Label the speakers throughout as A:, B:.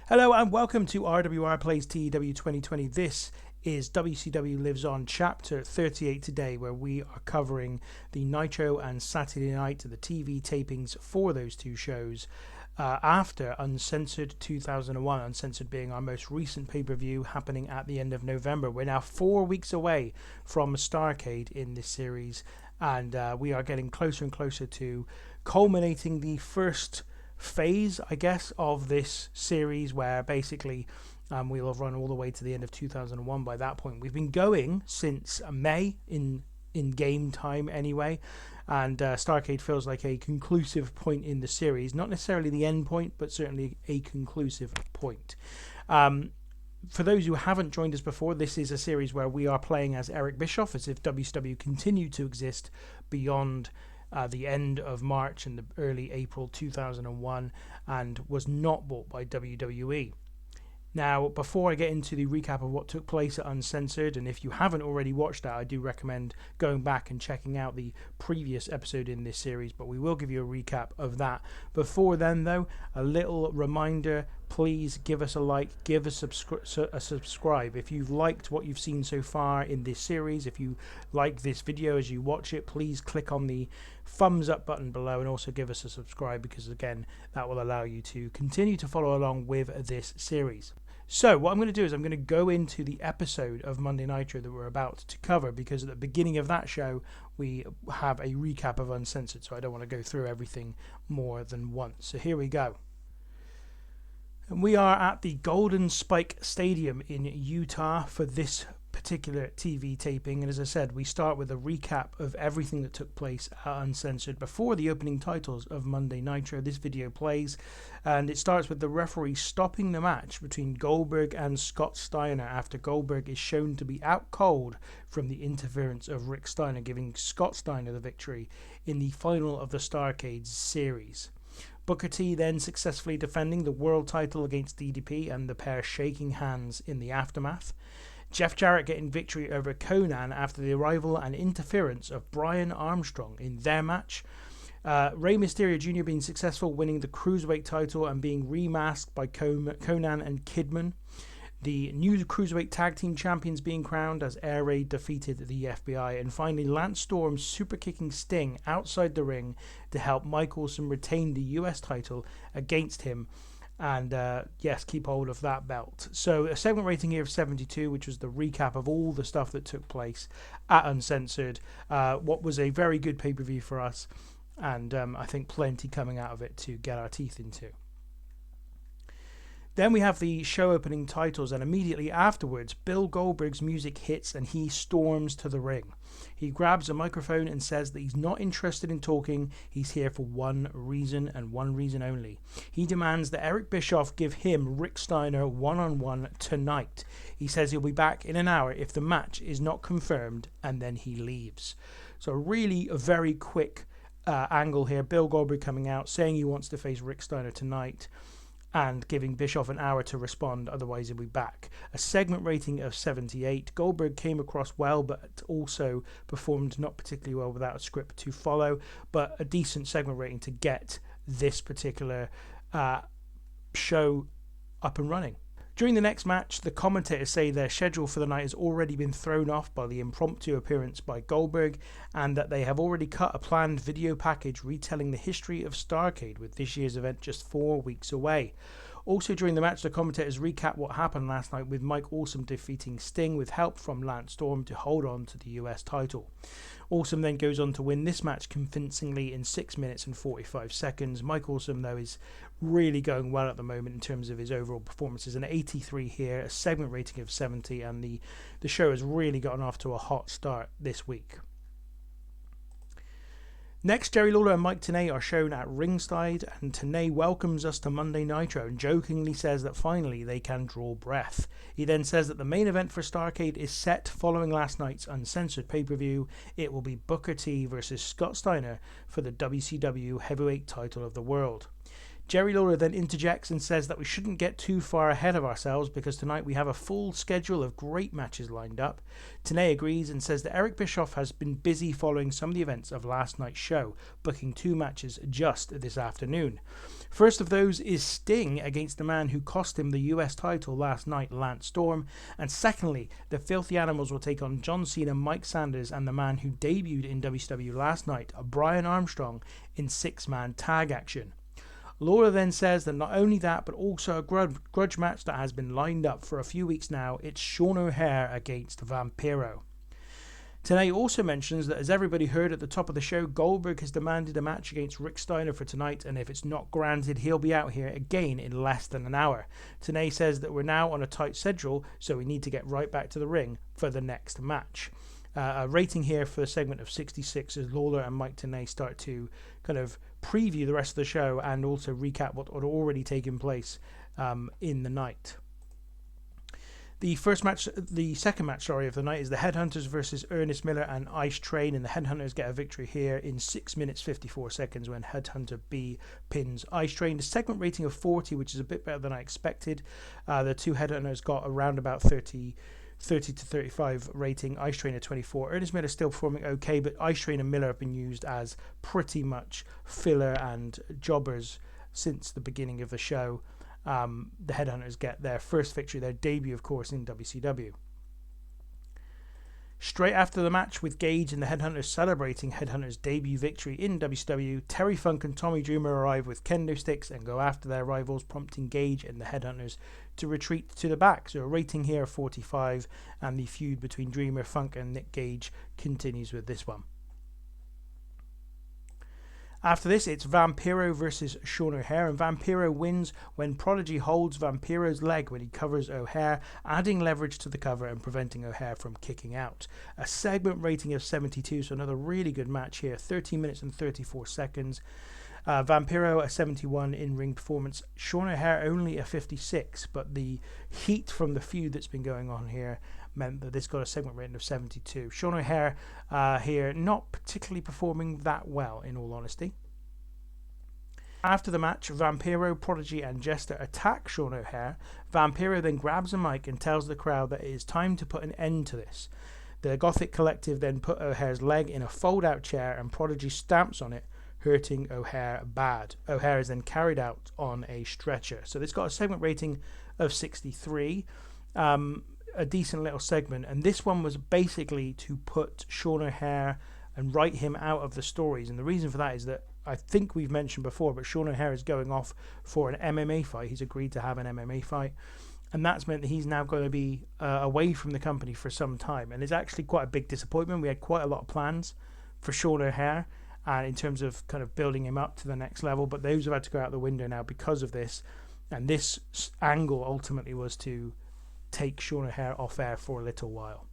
A: Hello and welcome to RWR Plays TEW 2020. This is WCW Lives On Chapter 38 today, where we are covering the Nitro and Saturday Night, the TV tapings for those two shows after Uncensored 2001, Uncensored being our most recent pay-per-view happening at the end of November. We're now 4 weeks away from Starrcade in this series, and we are getting closer and closer to culminating the first phase, I guess, of this series, where basically we'll have run all the way to the end of 2001 by that point. We've been going since May in game time anyway, and Starrcade feels like a conclusive point in the series, not necessarily the end point, but certainly a conclusive point. For those who haven't joined us before, this is a series where we are playing as Eric Bischoff, as if WCW continued to exist beyond the end of March and the early April 2001 and was not bought by WWE. Now, before I get into the recap of what took place at Uncensored, and if you haven't already watched that, I do recommend going back and checking out the previous episode in this series, but we will give you a recap of that. Before then, though, a little reminder, please give us a like, give us a subscribe. If you've liked what you've seen so far in this series, if you like this video as you watch it, please click on the thumbs up button below and also give us a subscribe, because again, that will allow you to continue to follow along with this series. So what I'm going to do is I'm going to go into the episode of Monday Nitro that we're about to cover, because at the beginning of that show we have a recap of Uncensored, so I don't want to go through everything more than once. So here we go. And we are at the Golden Spike Stadium in Utah for this particular TV taping, and as I said, we start with a recap of everything that took place at Uncensored before the opening titles of Monday Nitro. This video plays, and it starts with the referee stopping the match between Goldberg and Scott Steiner after Goldberg is shown to be out cold from the interference of Rick Steiner, giving Scott Steiner the victory in the final of the Starrcade Series. Booker T then successfully defending the world title against DDP, and the pair shaking hands in the aftermath. Jeff Jarrett getting victory over Konnan after the arrival and interference of Brian Armstrong in their match. Rey Mysterio Jr. being successful, winning the Cruiserweight title and being remasked by Konnan and Kidman. The new Cruiserweight Tag Team Champions being crowned as Air Raid defeated the FBI. And finally, Lance Storm super kicking Sting outside the ring to help Mike Awesome retain the US title against him. And yes, keep hold of that belt. So a segment rating here of 72, which was the recap of all the stuff that took place at Uncensored. What was a very good pay-per-view for us, and I think plenty coming out of it to get our teeth into. Then we have the show opening titles, and immediately afterwards, Bill Goldberg's music hits and he storms to the ring. He grabs a microphone and says that he's not interested in talking, he's here for one reason and one reason only. He demands that Eric Bischoff give him Rick Steiner one-on-one tonight. He says he'll be back in an hour if the match is not confirmed, and then he leaves. So really a very quick angle here. Bill Goldberg coming out, saying he wants to face Rick Steiner tonight, and giving Bischoff an hour to respond, otherwise he'll be back. A segment rating of 78. Goldberg came across well, but also performed not particularly well without a script to follow, but a decent segment rating to get this particular show up and running. During the next match, the commentators say their schedule for the night has already been thrown off by the impromptu appearance by Goldberg, and that they have already cut a planned video package retelling the history of Starrcade, with this year's event just 4 weeks away. Also during the match, the commentators recap what happened last night, with Mike Awesome defeating Sting with help from Lance Storm to hold on to the US title. Awesome then goes on to win this match convincingly in 6 minutes and 45 seconds. Mike Awesome, though, is really going well at the moment in terms of his overall performances. An 83 here, a segment rating of 70, and the show has really gotten off to a hot start this week. Next, Jerry Lawler and Mike Tenay are shown at ringside, and Tenay welcomes us to Monday Nitro and jokingly says that finally they can draw breath. He then says that the main event for Starrcade is set following last night's Uncensored pay-per-view. It will be Booker T versus Scott Steiner for the WCW Heavyweight title of the world. Jerry Lawler then interjects and says that we shouldn't get too far ahead of ourselves because tonight we have a full schedule of great matches lined up. Tenay agrees and says that Eric Bischoff has been busy following some of the events of last night's show, booking 2 matches just this afternoon. First of those is Sting against the man who cost him the US title last night, Lance Storm, and secondly, the Filthy Animals will take on John Cena, Mike Sanders, and the man who debuted in WCW last night, Brian Armstrong, in 6-man tag action. Lawler then says that not only that, but also a grudge match that has been lined up for a few weeks now. It's Sean O'Haire against Vampiro. Tenay also mentions that, as everybody heard at the top of the show, Goldberg has demanded a match against Rick Steiner for tonight, and if it's not granted, he'll be out here again in less than an hour. Tenay says that we're now on a tight schedule, so we need to get right back to the ring for the next match. A rating here for the segment of 66 as Lawler and Mike Tenay start to kind of preview the rest of the show and also recap what had already taken place in the night. The second match of the night is the Headhunters versus Ernest Miller and Ice Train, and the Headhunters get a victory here in 6 minutes 54 seconds when Headhunter B pins Ice Train. The segment rating of 40, which is a bit better than I expected. The two Headhunters got around about 30 to 35 rating, Ice Train at 24. Ernest Miller still performing okay, but Ice Train and Miller have been used as pretty much filler and jobbers since the beginning of the show. The Headhunters get their first victory, their debut, of course, in WCW. Straight after the match, with Gage and the Headhunters celebrating Headhunters' debut victory in WCW, Terry Funk and Tommy Dreamer arrive with kendo sticks and go after their rivals, prompting Gage and the Headhunters to retreat to the back. So a rating here of 45, and the feud between Dreamer, Funk and Nick Gage continues with this one. After this, it's Vampiro versus Sean O'Haire, and Vampiro wins when Prodigy holds Vampiro's leg when he covers O'Haire, adding leverage to the cover and preventing O'Haire from kicking out. A segment rating of 72, so another really good match here, 13 minutes and 34 seconds. Vampiro a 71 in-ring performance, Sean O'Haire only a 56, but the heat from the feud that's been going on here meant that this got a segment rating of 72. Sean O'Haire here not particularly performing that well, in all honesty. After the match, Vampiro, Prodigy and Jester attack Sean O'Haire. Vampiro then grabs a mic and tells the crowd that it is time to put an end to this. The Gothic Collective then put O'Haire's leg in a fold-out chair and Prodigy stamps on it, hurting O'Haire bad. O'Haire is then carried out on a stretcher. So this got a segment rating of 63. A decent little segment, and this one was basically to put Sean O'Haire and write him out of the stories, and the reason for that is that I think we've mentioned before, but Sean O'Haire is going off for an MMA fight. He's agreed to have an MMA fight, and that's meant that he's now going to be away from the company for some time, and it's actually quite a big disappointment. We had quite a lot of plans for Sean O'Haire in terms of kind of building him up to the next level, but those have had to go out the window now because of this, and this angle ultimately was to take Sean O'Haire off air for a little while.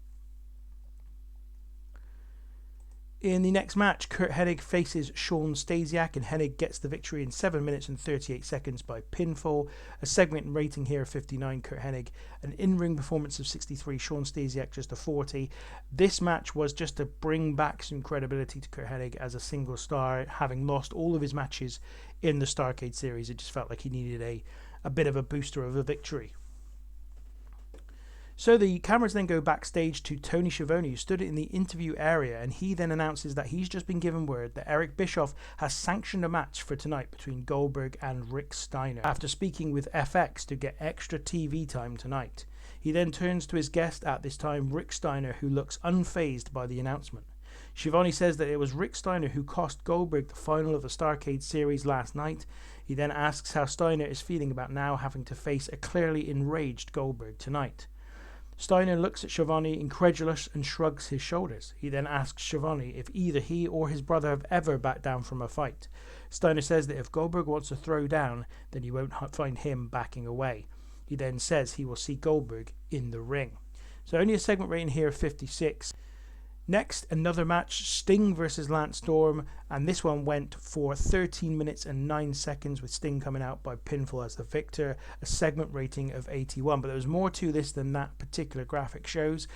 A: In the next match, Kurt Hennig faces Sean Stasiak, and Hennig gets the victory in 7 minutes and 38 seconds by pinfall. A segment rating here of 59, Kurt Hennig. An in-ring performance of 63, Sean Stasiak just a 40. This match was just to bring back some credibility to Kurt Hennig as a single star, having lost all of his matches in the Starrcade Series. It just felt like he needed a bit of a booster of a victory. So the cameras then go backstage to Tony Schiavone, who stood in the interview area, and he then announces that he's just been given word that Eric Bischoff has sanctioned a match for tonight between Goldberg and Rick Steiner, after speaking with FX to get extra TV time tonight. He then turns to his guest at this time, Rick Steiner, who looks unfazed by the announcement. Schiavone says that it was Rick Steiner who cost Goldberg the final of the Starrcade Series last night. He then asks how Steiner is feeling about now having to face a clearly enraged Goldberg tonight. Steiner looks at Schiavone incredulous and shrugs his shoulders. He then asks Schiavone if either he or his brother have ever backed down from a fight. Steiner says that if Goldberg wants to throw down, then you won't find him backing away. He then says he will see Goldberg in the ring. So only a segment rating here of 56. Next, another match, Sting versus Lance Storm, and this one went for 13 minutes and 9 seconds with Sting coming out by pinfall as the victor, a segment rating of 81. But there was more to this than that particular graphic shows,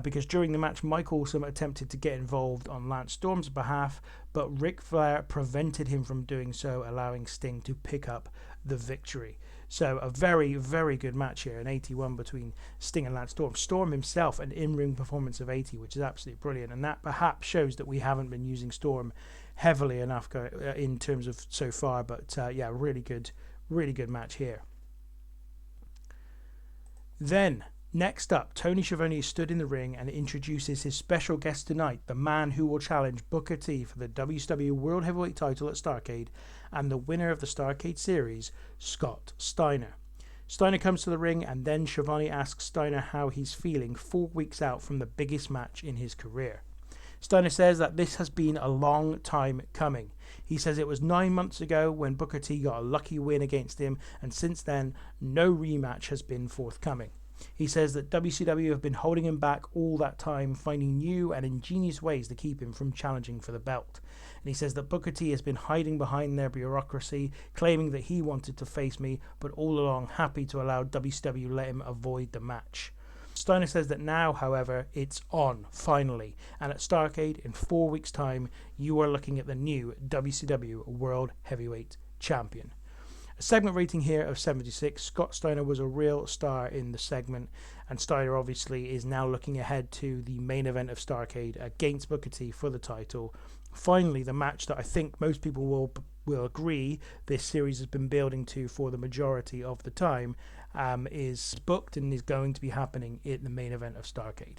A: because during the match, Mike Awesome attempted to get involved on Lance Storm's behalf, but Ric Flair prevented him from doing so, allowing Sting to pick up the victory. So a very, very good match here, an 81 between Sting and Lance Storm. Storm himself, an in-ring performance of 80, which is absolutely brilliant. And that perhaps shows that we haven't been using Storm heavily enough in terms of so far. But yeah, really good match here. Then, next up, Tony Schiavone stood in the ring and introduces his special guest tonight, the man who will challenge Booker T for the WCW World Heavyweight title at Starrcade, and the winner of the Starrcade Series, Scott Steiner. Steiner comes to the ring, and then Schiavone asks Steiner how he's feeling 4 weeks out from the biggest match in his career. Steiner says that this has been a long time coming. He says it was 9 months ago when Booker T got a lucky win against him, and since then, no rematch has been forthcoming. He says that WCW have been holding him back all that time, finding new and ingenious ways to keep him from challenging for the belt. And he says that Booker T has been hiding behind their bureaucracy, claiming that he wanted to face me, but all along happy to allow WCW let him avoid the match. Steiner says that now, however, it's on, finally, and at Starrcade in 4 weeks' time, you are looking at the new WCW World Heavyweight Champion. A segment rating here of 76. Scott Steiner was a real star in the segment, and Steiner obviously is now looking ahead to the main event of Starrcade against Booker T for the title. Finally, the match that I think most people will agree this series has been building to for the majority of the time is booked and is going to be happening in the main event of Starrcade.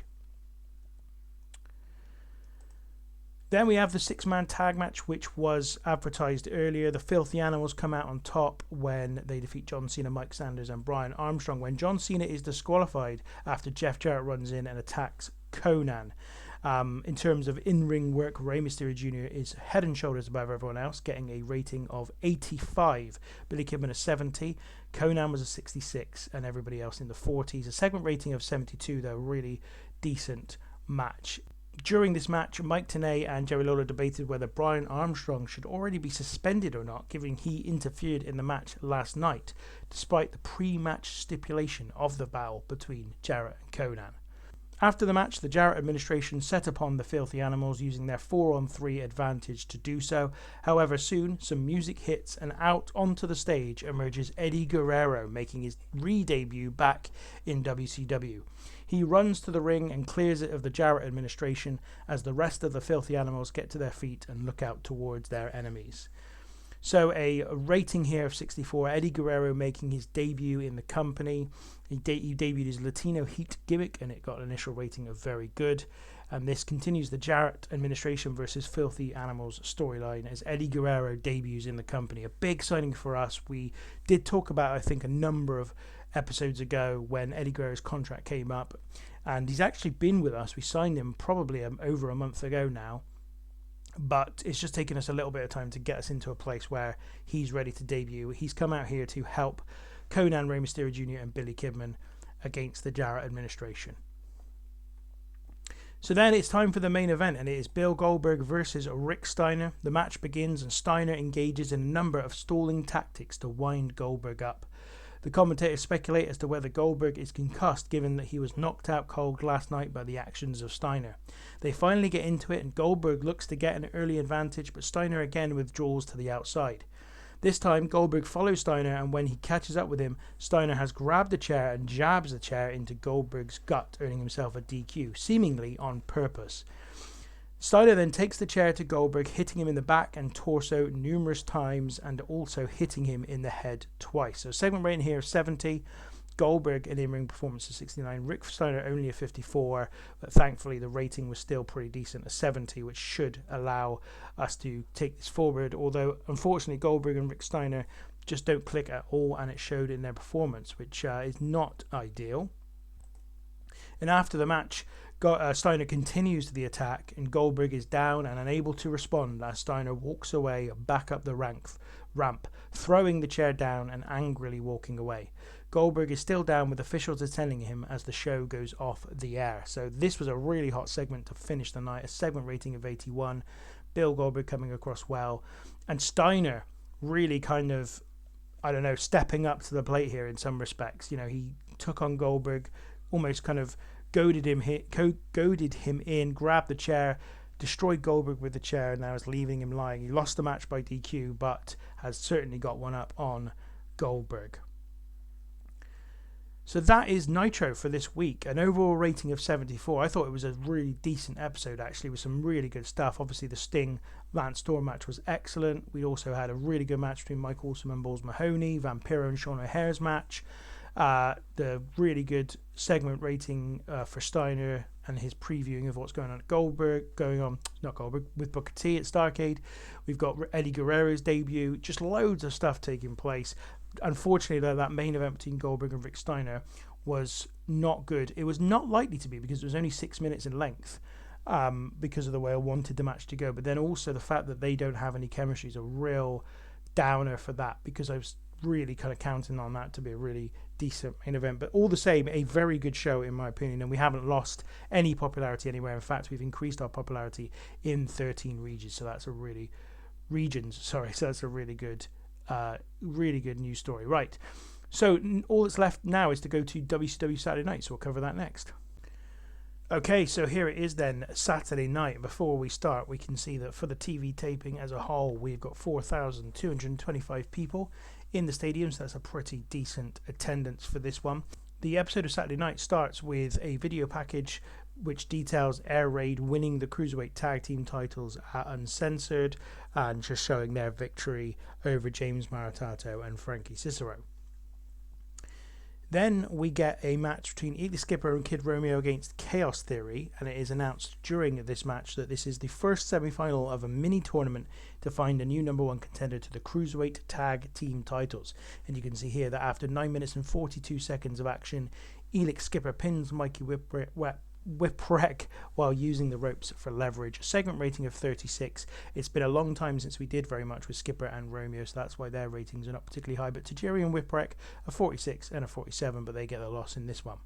A: Then we have the 6-man tag match, which was advertised earlier. The Filthy Animals come out on top when they defeat John Cena, Mike Sanders, and Brian Armstrong, when John Cena is disqualified after Jeff Jarrett runs in and attacks Konnan. In terms of in-ring work, Rey Mysterio Jr. is head and shoulders above everyone else, getting a rating of 85. Billy Kidman a 70. Konnan was a 66, and everybody else in the 40s. A segment rating of 72, though, really decent match. During this match, Mike Tenay and Jerry Lawler debated whether Brian Armstrong should already be suspended or not, given he interfered in the match last night, despite the pre-match stipulation of the battle between Jarrett and Konnan. After the match, the Jarrett administration set upon the Filthy Animals, using their 4-on-3 advantage to do so. However, soon some music hits, and out onto the stage emerges Eddie Guerrero, making his re-debut back in WCW. He runs to the ring and clears it of the Jarrett administration as the rest of the Filthy Animals get to their feet and look out towards their enemies. So a rating here of 64. Eddie Guerrero making his debut in the company. He debuted his Latino Heat gimmick, and it got an initial rating of very good. And this continues the Jarrett administration versus Filthy Animals storyline as Eddie Guerrero debuts in the company. A big signing for us. We did talk about, I think, a number of episodes ago when Eddie Guerrero's contract came up, and he's actually been with us. We signed him probably over a month ago now, but it's just taken us a little bit of time to get us into a place where he's ready to debut. He's come out here to help Konnan, Rey Mysterio Jr. and Billy Kidman against the Jarrett administration. So then it's time for the main event, and it is Bill Goldberg versus Rick Steiner. The match begins, and Steiner engages in a number of stalling tactics to wind Goldberg up. The commentators speculate as to whether Goldberg is concussed, given that he was knocked out cold last night by the actions of Steiner. They finally get into it, and Goldberg looks to get an early advantage, but Steiner again withdraws to the outside. This time, Goldberg follows Steiner, and when he catches up with him, Steiner has grabbed a chair and jabs the chair into Goldberg's gut, earning himself a DQ, seemingly on purpose. Steiner then takes the chair to Goldberg, hitting him in the back and torso numerous times, and also hitting him in the head twice. So segment rating here of 70. Goldberg an in-ring performance of 69. Rick Steiner only a 54, but thankfully the rating was still pretty decent, a 70, which should allow us to take this forward. Although unfortunately Goldberg and Rick Steiner just don't click at all, and it showed in their performance, which is not ideal. And after the match, Steiner continues the attack, and Goldberg is down and unable to respond as Steiner walks away back up the ramp, throwing the chair down and angrily walking away. Goldberg is still down with officials attending him as the show goes off the air. So this was a really hot segment to finish the night, a segment rating of 81. Bill Goldberg coming across well, and Steiner really kind of, I don't know, stepping up to the plate here in some respects. You know, he took on Goldberg, almost kind of goaded him in, grabbed the chair, destroyed Goldberg with the chair, and now is leaving him lying. He lost the match by DQ, but has certainly got one up on Goldberg. So that is Nitro for this week. An overall rating of 74. I thought it was a really decent episode, actually, with some really good stuff. Obviously, the Sting Lance Storm match was excellent. We also had a really good match between Mike Awesome and Balls Mahoney, Vampiro and Sean O'Hare's match. The really good segment rating for Steiner and his previewing of what's going on with Booker T at Starrcade. We've got Eddie Guerrero's debut. Just loads of stuff taking place. Unfortunately, though, that main event between Goldberg and Rick Steiner was not good. It was not likely to be because it was only 6 minutes in length because of the way I wanted the match to go. But then also the fact that they don't have any chemistry is a real downer for that, because I was really kind of counting on that to be a really decent main event. But all the same, a very good show in my opinion, and we haven't lost any popularity anywhere. In fact, we've increased our popularity in 13 regions, so that's a really good news story. Right, so all that's left now is to go to WCW Saturday night, so we'll cover that next. Okay, so here it is then, Saturday night. Before we start, we can see that for the TV taping as a whole, we've got 4,225 people in the stadium, so that's a pretty decent attendance for this one. The episode of Saturday night starts with a video package which details Air Raid winning the Cruiserweight Tag Team titles at Uncensored and just showing their victory over James Maritato and Frankie Cicero. Then we get a match between Eat the Skipper and Kid Romeo against Chaos Theory, and it is announced during this match that this is the first semi-final of a mini tournament to find a new number one contender to the Cruiserweight Tag Team titles. And you can see here that after 9 minutes and 42 seconds of action, Elix Skipper pins Mikey Whipwreck while using the ropes for leverage. A segment rating of 36. It's been a long time since we did very much with Skipper and Romeo, so that's why their ratings are not particularly high. But Tajiri and Whipwreck a 46 and a 47, but they get the loss in this one.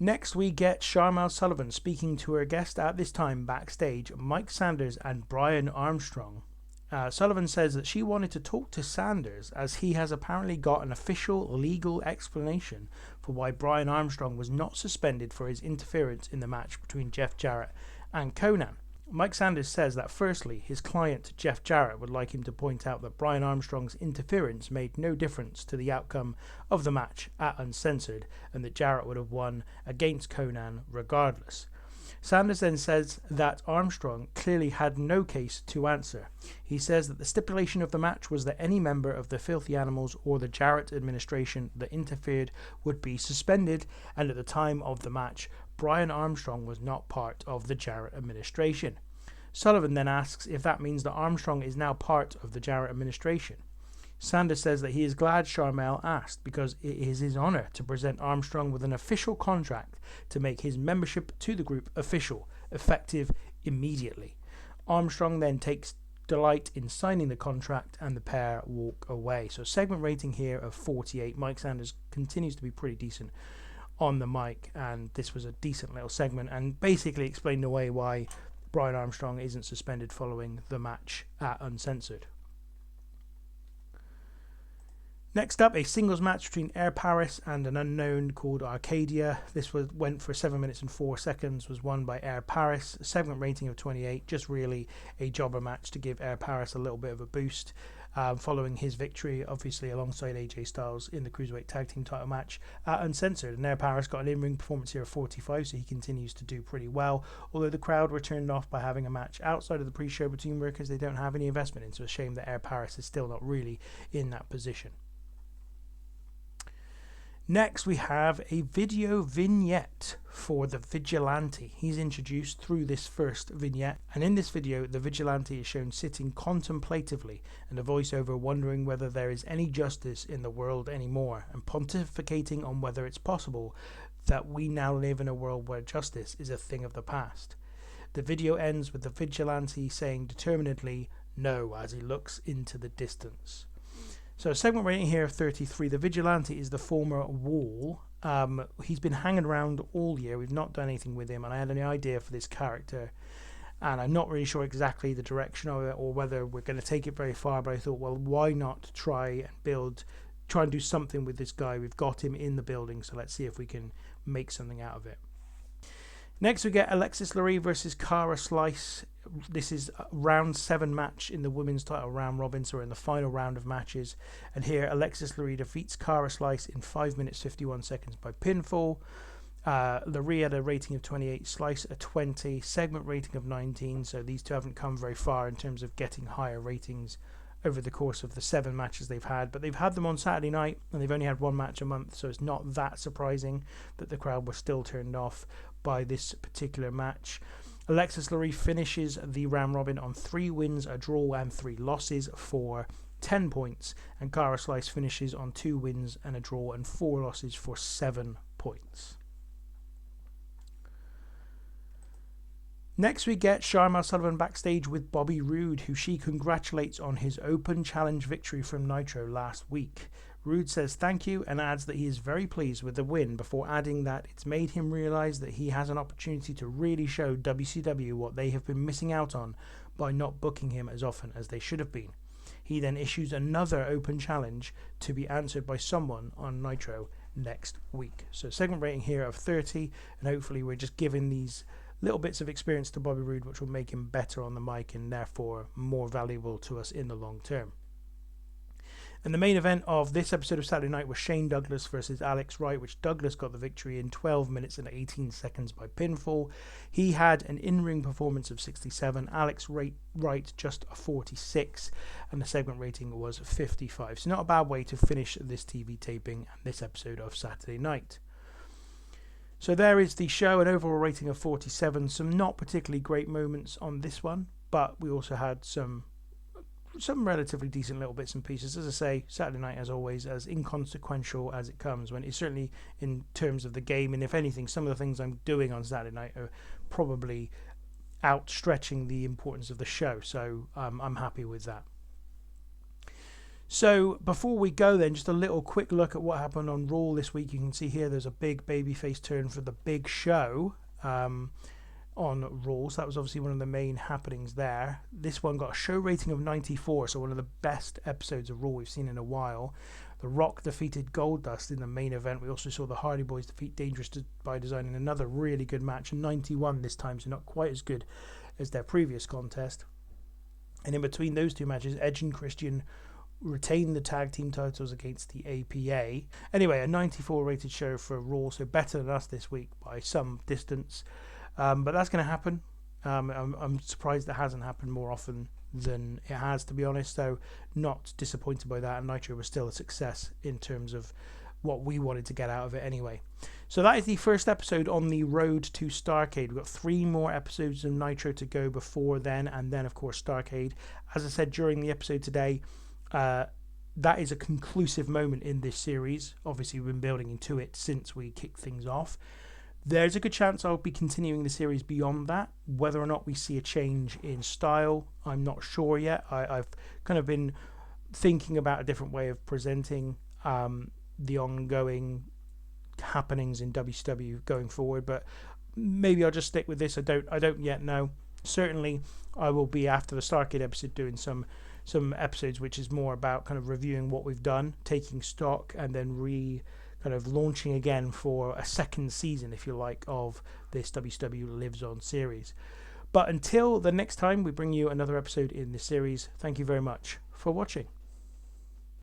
A: Next we get Sharmell Sullivan speaking to her guest, at this time backstage, Mike Sanders and Brian Armstrong. Sullivan says that she wanted to talk to Sanders as he has apparently got an official legal explanation for why Brian Armstrong was not suspended for his interference in the match between Jeff Jarrett and Konnan. Mike Sanders says that firstly, his client Jeff Jarrett would like him to point out that Brian Armstrong's interference made no difference to the outcome of the match at Uncensored, and that Jarrett would have won against Konnan regardless. Sanders then says that Armstrong clearly had no case to answer. He says that the stipulation of the match was that any member of the Filthy Animals or the Jarrett administration that interfered would be suspended, and at the time of the match, Brian Armstrong was not part of the Jarrett administration. Sullivan then asks if that means that Armstrong is now part of the Jarrett administration. Sanders says that he is glad Sharmell asked because it is his honour to present Armstrong with an official contract to make his membership to the group official, effective immediately. Armstrong then takes delight in signing the contract and the pair walk away. So segment rating here of 48. Mike Sanders continues to be pretty decent on the mic, and this was a decent little segment and basically explained away why Brian Armstrong isn't suspended following the match at Uncensored. Next up, a singles match between Air Paris and an unknown called Arcadia. This went for 7 minutes and 4 seconds, was won by Air Paris. A segment rating of 28, just really a jobber match to give Air Paris a little bit of a boost. Following his victory, obviously, alongside AJ Styles in the Cruiserweight Tag Team title match at Uncensored. And Air Paris got an in-ring performance here of 45, so he continues to do pretty well. Although the crowd were turned off by having a match outside of the pre-show between workers they don't have any investment in. So it's a shame that Air Paris is still not really in that position. Next, we have a video vignette for the Vigilante. He's introduced through this first vignette, and in this video, the Vigilante is shown sitting contemplatively and a voiceover wondering whether there is any justice in the world anymore, and pontificating on whether it's possible that we now live in a world where justice is a thing of the past. The video ends with the Vigilante saying determinedly, No, as he looks into the distance. So segment rating here of 33. The Vigilante is the former Wall. He's been hanging around all year. We've not done anything with him, and I had an idea for this character, and I'm not really sure exactly the direction of it or whether we're going to take it very far, but I thought, well, why not try and do something with this guy. We've got him in the building, so let's see if we can make something out of it. Next we get Alexis Lurie versus Cara Slice. This is a round 7 match in the women's title round robin, so we're in the final round of matches, and here Alexis Lurie defeats Cara Slice in 5 minutes 51 seconds by pinfall. Lurie had a rating of 28, Slice a 20, segment rating of 19, so these two haven't come very far in terms of getting higher ratings over the course of the 7 matches they've had, but they've had them on Saturday night and they've only had 1 match a month, so it's not that surprising that the crowd were still turned off by this particular match. Alexis Lurie finishes the round robin on 3 wins, a draw and 3 losses for 10 points, and Cara Slice finishes on 2 wins and a draw and 4 losses for 7 points. Next we get Sharma Sullivan backstage with Bobby Roode, who she congratulates on his open challenge victory from Nitro last week. Roode says thank you and adds that he is very pleased with the win, before adding that it's made him realise that he has an opportunity to really show WCW what they have been missing out on by not booking him as often as they should have been. He then issues another open challenge to be answered by someone on Nitro next week. So segment rating here of 30, and hopefully we're just giving these little bits of experience to Bobby Roode, which will make him better on the mic and therefore more valuable to us in the long term. And the main event of this episode of Saturday Night was Shane Douglas versus Alex Wright, which Douglas got the victory in 12 minutes and 18 seconds by pinfall. He had an in-ring performance of 67, Alex Wright just a 46, and the segment rating was 55. So not a bad way to finish this TV taping and this episode of Saturday Night. So there is the show, an overall rating of 47. Some not particularly great moments on this one, but we also had some relatively decent little bits and pieces. As I say, Saturday Night, as always, as inconsequential as it comes, when it's certainly in terms of the game, and if anything, some of the things I'm doing on Saturday Night are probably outstretching the importance of the show, so I'm happy with that. So before we go then, just a little quick look at what happened on Raw this week. You can see here there's a big babyface turn for the Big Show on Raw, so that was obviously one of the main happenings there. This one got a show rating of 94, so one of the best episodes of Raw we've seen in a while. The Rock defeated Goldust in the main event. We also saw the Hardy Boys defeat Dangerous by Design in another really good match, 91 this time, so not quite as good as their previous contest. And in between those two matches, Edge and Christian retained the tag team titles against the APA. Anyway, a 94 rated show for Raw, so better than us this week by some distance. But that's going to happen. I'm surprised it hasn't happened more often than it has, to be honest, so not disappointed by that, and Nitro was still a success in terms of what we wanted to get out of it anyway. So that is the first episode on the road to Starrcade. We've got 3 more episodes of Nitro to go before then, and then of course Starrcade. As I said during the episode today, that is a conclusive moment in this series. Obviously we've been building into it since we kicked things off. There's a good chance I'll be continuing the series beyond that. Whether or not we see a change in style, I'm not sure yet. I've kind of been thinking about a different way of presenting the ongoing happenings in WCW going forward, but maybe I'll just stick with this. I don't yet know. Certainly I will be, after the Starrcade episode, doing some episodes which is more about kind of reviewing what we've done, taking stock, and then kind of launching again for a second season, if you like, of this WCW Lives On series. But until the next time we bring you another episode in this series, thank you very much for watching.